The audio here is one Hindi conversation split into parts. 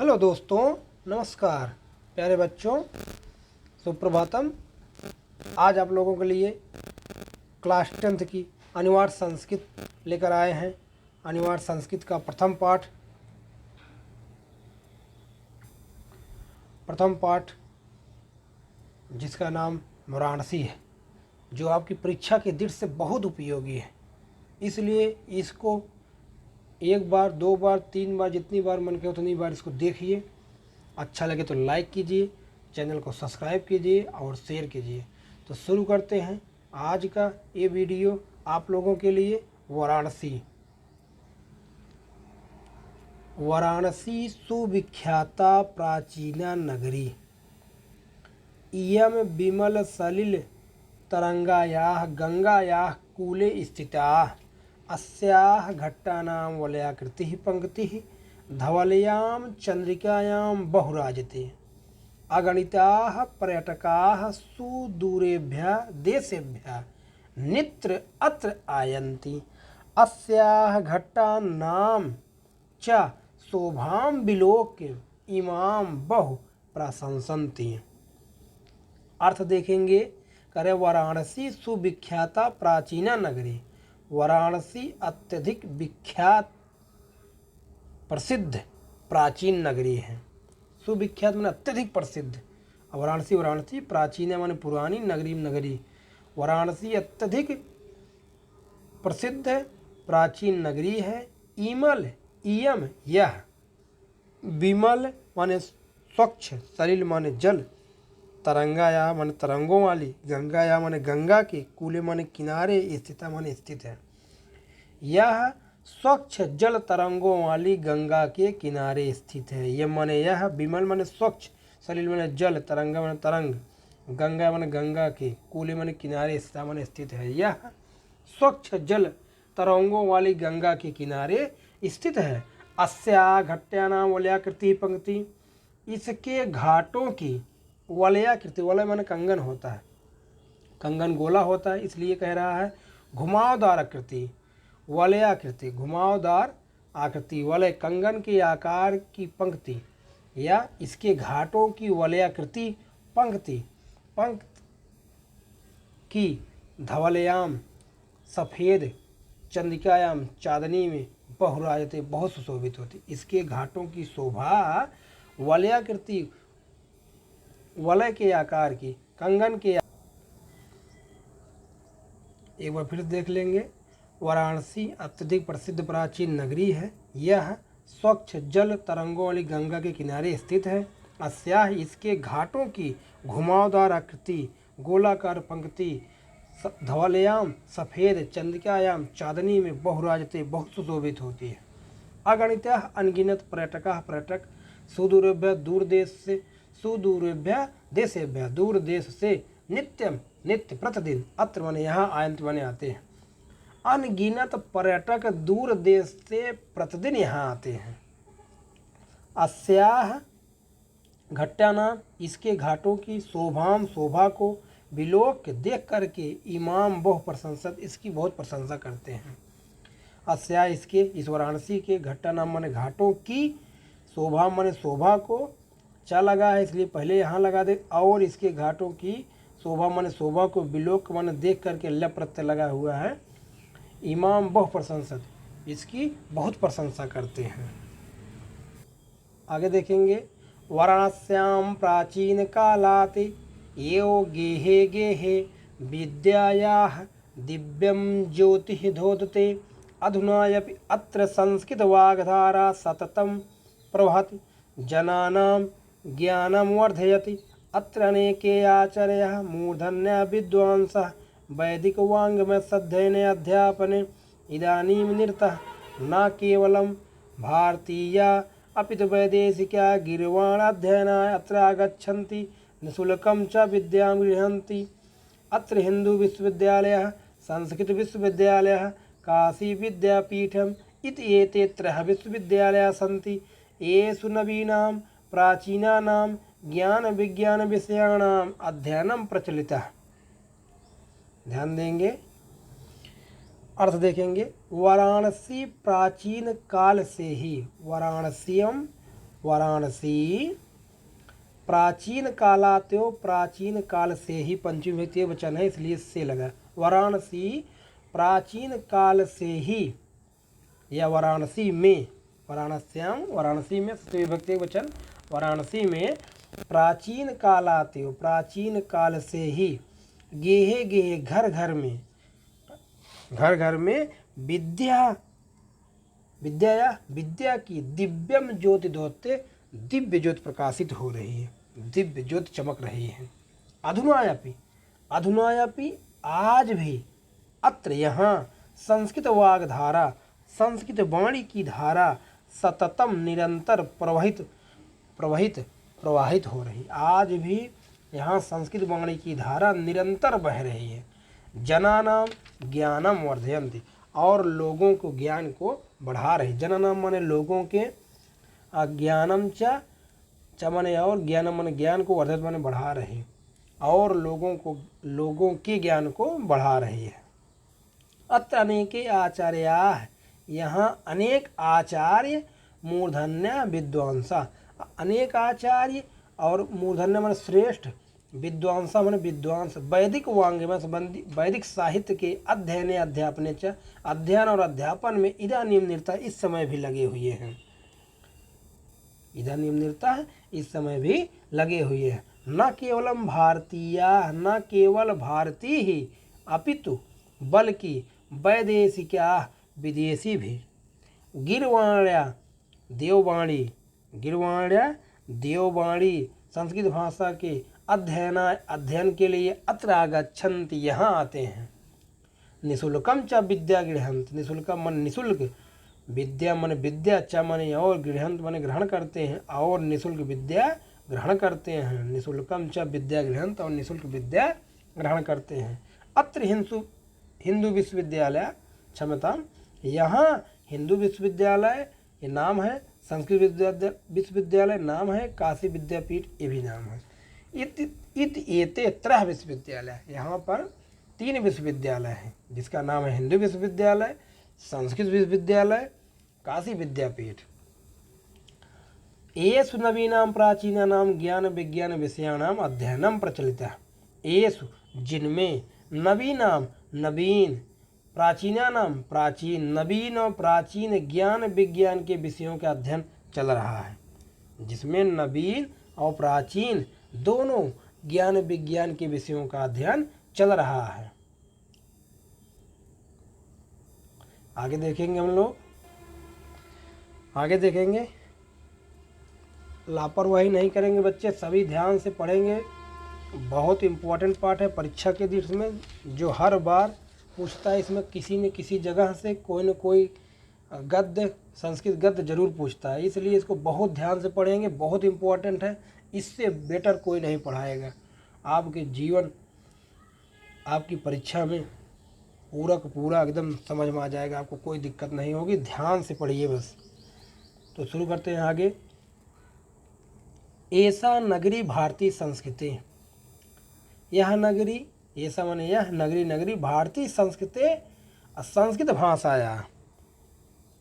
हेलो दोस्तों, नमस्कार प्यारे बच्चों, सुप्रभातम। आज आप लोगों के लिए क्लास 10th की अनिवार्य संस्कृत लेकर आए हैं। अनिवार्य संस्कृत का प्रथम पाठ जिसका नाम वाराणसी है, जो आपकी परीक्षा की दृष्टि से बहुत उपयोगी है। इसलिए इसको एक बार, दो बार, तीन बार, जितनी बार मन करे उतनी बार इसको देखिए। अच्छा लगे तो लाइक कीजिए, चैनल को सब्सक्राइब कीजिए और शेयर कीजिए। तो शुरू करते हैं आज का ये वीडियो आप लोगों के लिए। वाराणसी। वाराणसी सुविख्याता प्राचीना नगरी, इयं विमल सलिल तरंगायाः गंगायाः कूले स्थिता। अस्याः घट्टानां वलयाकृतिः पंक्तिः धवल्यां चंद्रिकायां बहुराजते। अगणिताः पर्यटकाः सुदूरेभ्यः देशेभ्यः नित्र अत्र आयन्ति। अस्याः घट्टानां च शोभां विलोक्य इमां बहु प्रशंसन्ति। अर्थ देखेंगे। करे वाराणसी सुविख्याता प्राचीना नगरी। वाराणसी अत्यधिक विख्यात प्रसिद्ध प्राचीन नगरी है। सुविख्यात माने अत्यधिक प्रसिद्ध। वाराणसी प्राचीन माने पुरानी, नगरी। वाराणसी अत्यधिक प्रसिद्ध प्राचीन नगरी है। इयम यह, विमल माने स्वच्छ, सलिल माने जल, तरंगाया माने तरंगों वाली, गंगाया माने गंगा के, कूले माने किनारे, स्थिता माने स्थित है। यह स्वच्छ जल तरंगों वाली गंगा के किनारे स्थित है। यह माने यह, विमल माने स्वच्छ, सलिल माने जल, तरंगा माने तरंग, गंगा माने गंगा के, कूले माने किनारे, स्थिता माने स्थित है। यह स्वच्छ जल तरंगों वाली गंगा के किनारे स्थित है। अस्या घट्यानां वलयाकृति पंक्ति, इसके घाटों की वलयाकृति, वलय माने कंगन होता है, कंगन गोला होता है, इसलिए कह रहा है घुमावदार आकृति, वलयाकृति, घुमावदार आकृति, वलय कंगन के आकार की पंक्ति या इसके घाटों की वलयाकृति पंक्ति की धवलयाम सफ़ेद, चंद्रिकायाम चांदनी में, बहुराजते बहुत सुशोभित होती। इसके घाटों की शोभा वलयाकृति, वलय के आकार की, कंगन के। एक बार फिर देख लेंगे। वाराणसी अत्यधिक प्रसिद्ध प्राचीन नगरी है। यह स्वच्छ जल तरंगों वाली गंगा के किनारे स्थित है। अस्याह, इसके घाटों की घुमावदार आकृति, गोलाकार पंक्ति, धवलयाम सफ़ेद, चंद्रिकायाम चांदनी में, बहुराजते बहुत सुशोभित होती है। अगणितः अनगिनत पर्यटक सुदूरेभ्यः, दूर देश से, सुदूरेभ्यः देशेभ्यः, दूर देश से, नित्य प्रतिदिन, अत्र माने यहाँ, आयंत माने आते हैं। अनगिनत पर्यटक दूर देश से प्रतिदिन यहाँ आते हैं। अस्याह घट्टानां, इसके घाटों की, शोभा को, विलोक देख करके, इमाम बहु प्रशंसत, इसकी बहुत प्रशंसा करते हैं। अस्या, इसके, इस वाराणसी के, घट्टानां माने घाटों की, शोभा माने शोभा को, चा लगा है इसलिए पहले यहाँ लगा दे, और इसके घाटों की शोभा माने शोभा को, विलोक माने देख करके, ल प्रत्यय लगा हुआ है। इमाम बहु प्रशंसत, इसकी बहुत प्रशंसा करते हैं। आगे देखेंगे। वाराणस्यां प्राचीन कालात् एव गेहे विद्यायाः दिव्यं ज्योतिः धोदते। अधुनायपि अत्र संस्कृतवाग्धारा सततं प्रवहति, जनानां ज्ञानं वर्धयति। अत्र अनेके आचार्याः मूर्धन्याः विद्वांसः वैदिकवाङ्मयस्य अध्यापने इदानीं निरताः। न केवलं भारतीया अपितु वैदेशिका गीर्वाणाध्ययनाय अत्र आगच्छन्ति, निःशुल्कं च विद्यां गृह्णन्ति। अत्र हिन्दुविश्वविद्यालयः, संस्कृतविश्वविद्यालयः, काशीविद्यापीठम् इति एते त्रयः विश्वविद्यालयाः सन्ति। येषु नवीनां प्राचीनानां ज्ञान-विज्ञानविषयाणाम् अध्ययनं प्रचलितः। ध्यान देंगे, अर्थ देखेंगे। वाराणसी प्राचीन काल से ही, वाराणसीयम वाराणसी प्राचीन कालात्यो, प्राचीन काल से ही, पंचमी विभक्ति वचन है इसलिए से लगा। वाराणसी प्राचीन काल से ही, या वाराणसी में, वाराणस्याम, वाराणसी में विभक्ति वचन, वाराणसी में प्राचीन कालात्यो, प्राचीन काल से ही, गेहे गेहे घर घर में, घर घर में विद्या, विद्या या विद्या की दिव्यम ज्योति दोते, दिव्य ज्योति प्रकाशित हो रही है, दिव्य ज्योति चमक रही है। अधुनायापि, अधुनायापि आज भी, अत्र यहाँ, संस्कृत वाग्धारा, संस्कृत वाणी की धारा, सततम निरंतर प्रवाहित हो रही। आज भी यहाँ संस्कृत वाणी की धारा निरंतर बह रही है। जनानाम ज्ञानम वर्धयन्ति, और लोगों को ज्ञान को बढ़ा रही। जनानाम माने लोगों के, ज्ञानम च माने और, ज्ञानम माने ज्ञान को, वर्धयत माने बढ़ा रही, और लोगों के ज्ञान को बढ़ा रही है। अत्र अनेके आचार्याः, यहाँ अनेक आचार्य, मूर्धन्य विद्वांसा, अनेक आचार्य और मूर्धन्य माने श्रेष्ठ, विद्वांसा माने विद्वांस, वैदिक वांग्मय संबंधी, वैदिक साहित्य के अध्ययन अध्यापने च, अध्ययन और अध्यापन में इदानीम निरता, इस समय भी लगे हुए हैं। इदानीम निरता इस समय भी लगे हुए हैं। न केवलम भारतीय, न केवल भारतीय ही, अपितु बल्कि वैदेशिका, विदेशी भी। गिरवाण्या देववाणी, गिरवाण्या देववाणी संस्कृत भाषा के अध्ययन के लिए अत्र आगच्छन्ति, यहाँ आते हैं। निःशुल्कम च विद्या गृहंत, निःशुल्कम मन निःशुल्क, विद्या मन विद्या, च मन और, गृहंत मन ग्रहण करते हैं, और निःशुल्क विद्या ग्रहण करते हैं। निःशुल्कम च विद्या गृहंत, और निःशुल्क विद्या ग्रहण करते हैं। अत्र हिंदू विश्वविद्यालय, क्षमता, यहाँ हिंदू विश्वविद्यालय ये नाम है, संस्कृत विश्वविद्यालय नाम है, काशी विद्यापीठ ये भी नाम है। इत एते त्रय विश्वविद्यालय, यहाँ पर 3 विश्वविद्यालय हैं, जिसका नाम है हिंदू विश्वविद्यालय, संस्कृत विश्वविद्यालय, काशी विद्यापीठ। एषु नवीनां प्राचीनानां ज्ञान विज्ञान विषयाणाम अध्ययनम प्रचलितः, एषु जिनमें, नवीनाम नवीन, प्राचीनानाम प्राचीन, नवीन और प्राचीन ज्ञान विज्ञान के विषयों का अध्ययन चल रहा है, जिसमें नवीन और प्राचीन दोनों ज्ञान विज्ञान के विषयों का अध्ययन चल रहा है। आगे देखेंगे हम लोग, आगे देखेंगे। लापरवाही नहीं करेंगे बच्चे, सभी ध्यान से पढ़ेंगे। बहुत इम्पोर्टेंट पार्ट है परीक्षा के दिन में, जो हर बार पूछता है। इसमें किसी न किसी जगह से कोई न कोई गद्य, संस्कृत गद्य जरूर पूछता है, इसलिए इसको बहुत ध्यान से पढ़ेंगे। बहुत इम्पोर्टेंट है, इससे बेटर कोई नहीं पढ़ाएगा। आपके जीवन, आपकी परीक्षा में पूरा का पूरा एकदम समझ में आ जाएगा, आपको कोई दिक्कत नहीं होगी। ध्यान से पढ़िए बस। तो शुरू करते हैं आगे। ऐसा नगरी भारतीय संस्कृति, यह नगरी, ऐसा माने यह नगरी, नगरी भारतीय संस्कृति, संस्कृत भाषाया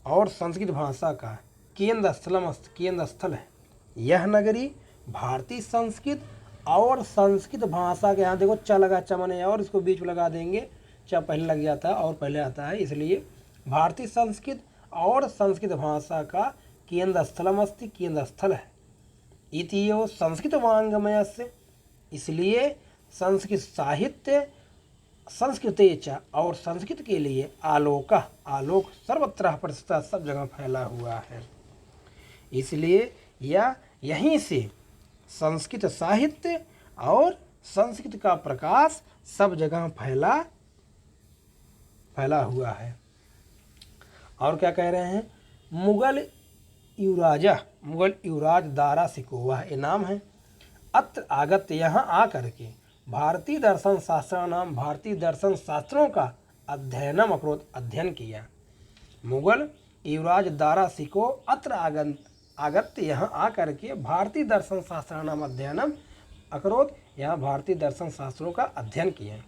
और संस्कृत भाषा का केंद्र स्थल है। यह नगरी भारतीय संस्कृत और संस्कृत भाषा के, यहाँ देखो च लगा, च माने और, इसको बीच में लगा देंगे, च पहले लग जाता है और पहले आता है, इसलिए भारतीय संस्कृत और संस्कृत भाषा का केंद्र स्थलमस्ति, केंद्र स्थल है। इतियो संस्कृत वाङ्मय से, इसलिए संस्कृत साहित्य, संस्कृते च और संस्कृत के लिए आलोक, आलोक सर्वत्र प्रसिद्ध, सब जगह फैला हुआ है। इसलिए यहीं से संस्कृत साहित्य और संस्कृत का प्रकाश सब जगह फैला हुआ है। और क्या कह रहे हैं, मुगल युवराज दारा सिकोहा ये नाम है। अत्र आगत, यहाँ आकर के, भारतीय दर्शन शास्त्राणाम, भारतीय दर्शन शास्त्रों का अध्ययनम अकरोत, अध्ययन किया। मुगल युवराज दारा सिको अत्र आगत, यहाँ आकर के भारतीय दर्शन शास्त्राणाम अध्ययनम अकरोत, यहाँ भारतीय दर्शन शास्त्रों का अध्ययन किया।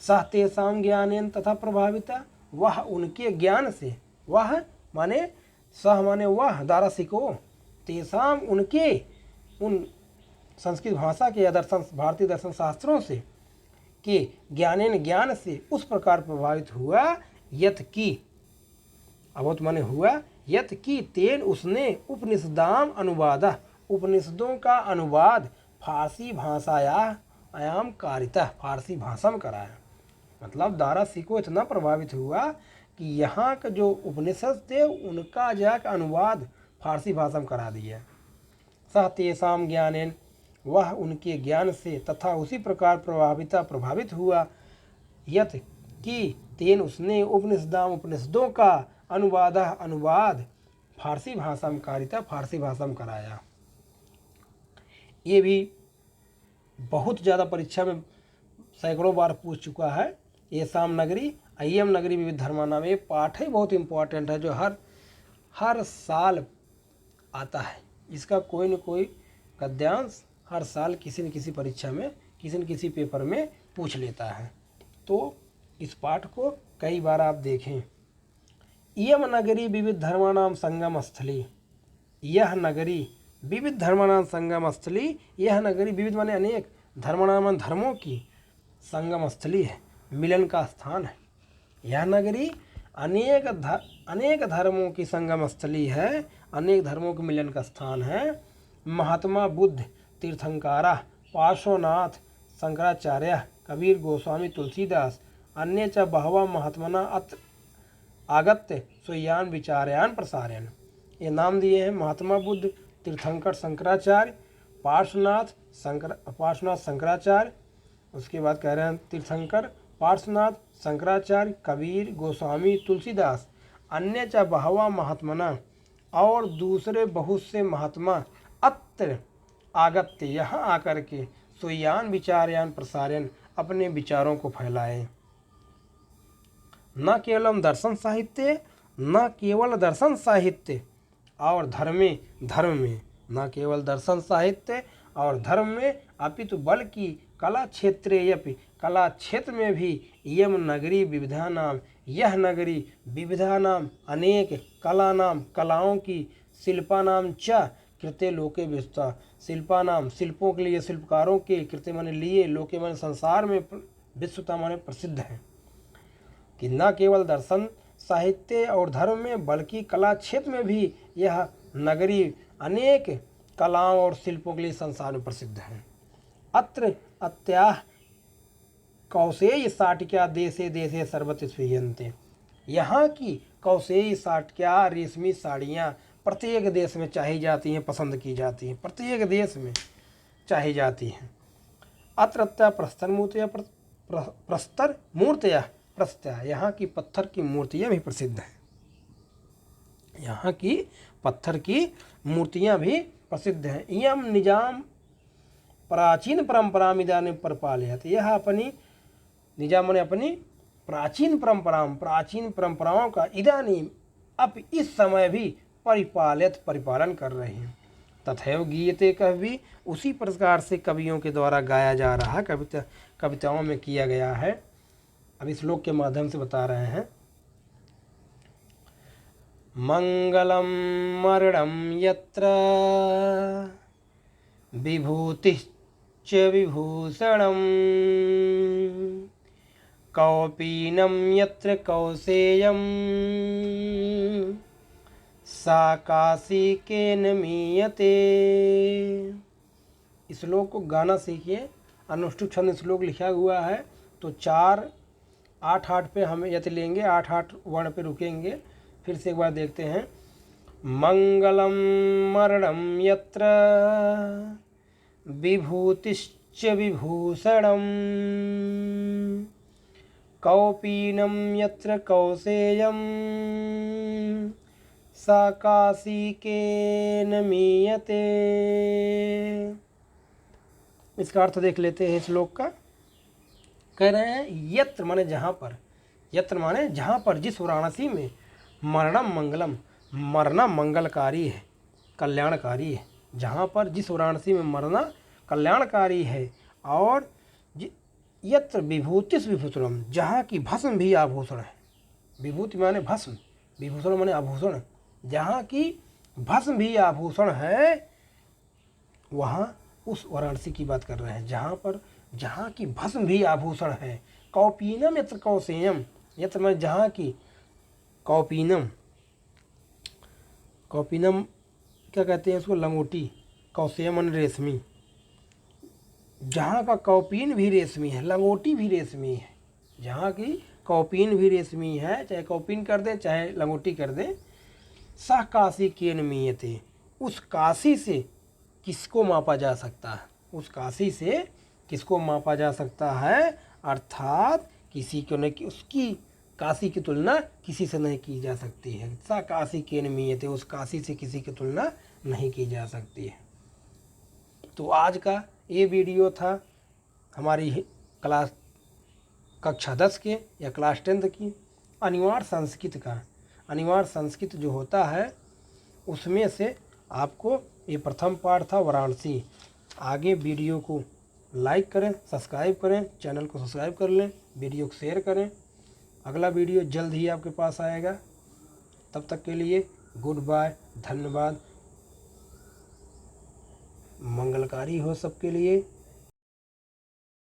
सह तेषां ज्ञानेन तथा प्रभाविता, वह उनके ज्ञान से, वह माने सह माने वह, दारा सिको, तेसाम उनके उन संस्कृत भाषा के या दर्शन भारतीय दर्शन शास्त्रों से के ज्ञानेन ज्ञान से उस प्रकार प्रभावित हुआ यत की अवत माने हुआ यत की तेन उसने उपनिषदाम अनुवाद उपनिषदों का अनुवाद फारसी भाषाया आयाम कारिता फारसी भाषा में कराया। मतलब दारा सिको इतना प्रभावित हुआ कि यहाँ का जो उपनिषद थे उनका जाकर अनुवाद फारसी भाषा में करा दिया। सह तेसाम ज्ञानेन वह उनके ज्ञान से तथा उसी प्रकार प्रभावित हुआ यत कि तेन उसने उपनिषदाम उपनिषदों का अनुवाद फारसी भाषा में कारिता फारसी भाषा में कराया। ये भी बहुत ज़्यादा परीक्षा में सैकड़ों बार पूछ चुका है। ये साम नगरी अय्यम नगरी विविध धर्मानाम ये पाठ ही बहुत इम्पोर्टेंट है जो हर साल आता है। इसका कोई न कोई गद्यांश हर साल किसी न किसी परीक्षा में किसी न किसी पेपर में पूछ लेता है। तो इस पाठ को कई बार आप देखें। इयम नगरी विविध धर्मानाम संगम स्थली यह नगरी विविध धर्मानाम संगम स्थली यह नगरी विविध माने अनेक धर्मानाम धर्मों की संगम स्थली है मिलन का स्थान है। यह नगरी अनेक धर्मों की संगम स्थली है अनेक धर्मों के मिलन का स्थान है। महात्मा बुद्ध तीर्थंकारा पार्श्वनाथ शंकराचार्य कबीर गोस्वामी तुलसीदास अन्य च बहवा महात्मना अत्र आगत्य स्वयान विचारयान प्रसारयन ये नाम दिए हैं। महात्मा बुद्ध तीर्थंकर शंकराचार्य पार्श्वनाथ शंकराचार्य उसके बाद कह रहे हैं तीर्थंकर पार्श्वनाथ शंकराचार्य कबीर गोस्वामी तुलसीदास अन्य च बहवा महात्मना और दूसरे बहुत से महात्मा अत्र आगत्य यहाँ आकर के स्वयान विचारयान प्रसारयन अपने विचारों को फैलाए। न केवल दर्शन साहित्य और धर्म में न केवल दर्शन साहित्य और धर्म में अपितु बल्कि कला क्षेत्र में भी इयम नगरी विविधानाम यह नगरी विविधानाम अनेक कलानाम कलाओं की शिल्पानाम च कृत्य लोके विस्ता शिल्पानाम शिल्पों के लिए शिल्पकारों के कृत्य माने लिए लोके माने संसार में विश्वता माने प्रसिद्ध है। कि न केवल दर्शन साहित्य और धर्म में बल्कि कला क्षेत्र में भी यह नगरी अनेक कलाओं और शिल्पों के लिए संसार में प्रसिद्ध है। अत्र अत्याह कौशेय साटिक्या देशे देशे सर्वत्र स्वीयन्ते यहाँ की कौशेय साटिक्या रेशमी साड़ियाँ प्रत्येक देश में चाही जाती हैं पसंद की जाती हैं प्रत्येक देश में चाही जाती हैं। अत्र प्रस्तर मूर्तियाँ यहाँ की पत्थर की मूर्तियाँ भी प्रसिद्ध हैं। यहाँ की पत्थर की मूर्तियाँ भी प्रसिद्ध हैं। इयम निजाम प्राचीन परंपरा इदानीं परिपालयत यह अपनी निजाम ने अपनी प्राचीन परंपराओं का इदानीं अब इस समय भी परिपालन कर रहे हैं। तथैव गीयते कवि उसी प्रकार से कवियों के द्वारा गाया जा रहा कविताओं में किया गया है। अब इस श्लोक के माध्यम से बता रहे हैं। मंगलम मरणम यत्र विभूतिश्च विभूषणम कौपीनम यत्र कौसेयम सा काशी केन मीयते। इस श्लोक को गाना सीखिए। अनुष्टुप छंद श्लोक लिखा हुआ है तो 4-8-8 पे हम यति लेंगे 8-8 वर्ण पे रुकेंगे। फिर से एक बार देखते हैं। मंगलम मरणम यत्र विभूतिश्च विभूषणम कौपीनम यत्र कौसेयम सा काशी केन मीयते। इसका अर्थ देख लेते हैं श्लोक का। कह रहे हैं यत्र माने जहाँ पर यत्र माने जहाँ पर जिस वाराणसी में मरणम मंगलम मरना मंगलकारी है कल्याणकारी है। जहाँ पर जिस वाराणसी में मरना कल्याणकारी है और यत्र विभूतिस विभूषणम जहाँ की भस्म भी आभूषण है। विभूति माने भस्म विभूषण माने आभूषण। जहाँ की भस्म भी आभूषण है, वहाँ उस वाराणसी की बात कर रहे हैं जहाँ की भस्म भी आभूषण है। कौपीनम यत्र कौसेयम, यत्र में जहाँ की कौपीनम, कौपीनम क्या कहते हैं इसको, लंगोटी, कौसेयम मन रेशमी, जहाँ का कौपीन भी रेशमी है, लंगोटी भी रेशमी है, जहाँ की कौपीन भी रेशमी है, चाहे कौपीन कर दे चाहे लंगोटी कर दे। सह काशी केन मीयते, उस काशी से किसको मापा जा सकता है, उस काशी से किसको मापा जा सकता है, अर्थात किसी को नहीं, उसकी काशी की तुलना किसी से नहीं की जा सकती है। सा काशी केन मीयते, उस काशी से किसी की तुलना नहीं की जा सकती है। तो आज का ये वीडियो था हमारी क्लास कक्षा 10 के या क्लास 10 की अनिवार्य संस्कृत का। अनिवार्य संस्कृत जो होता है उसमें से आपको ये प्रथम पाठ था वाराणसी। आगे वीडियो को लाइक करें, सब्सक्राइब करें, चैनल को सब्सक्राइब कर लें, वीडियो को शेयर करें। अगला वीडियो जल्द ही आपके पास आएगा। तब तक के लिए गुड बाय, धन्यवाद, मंगलकारी हो सबके लिए।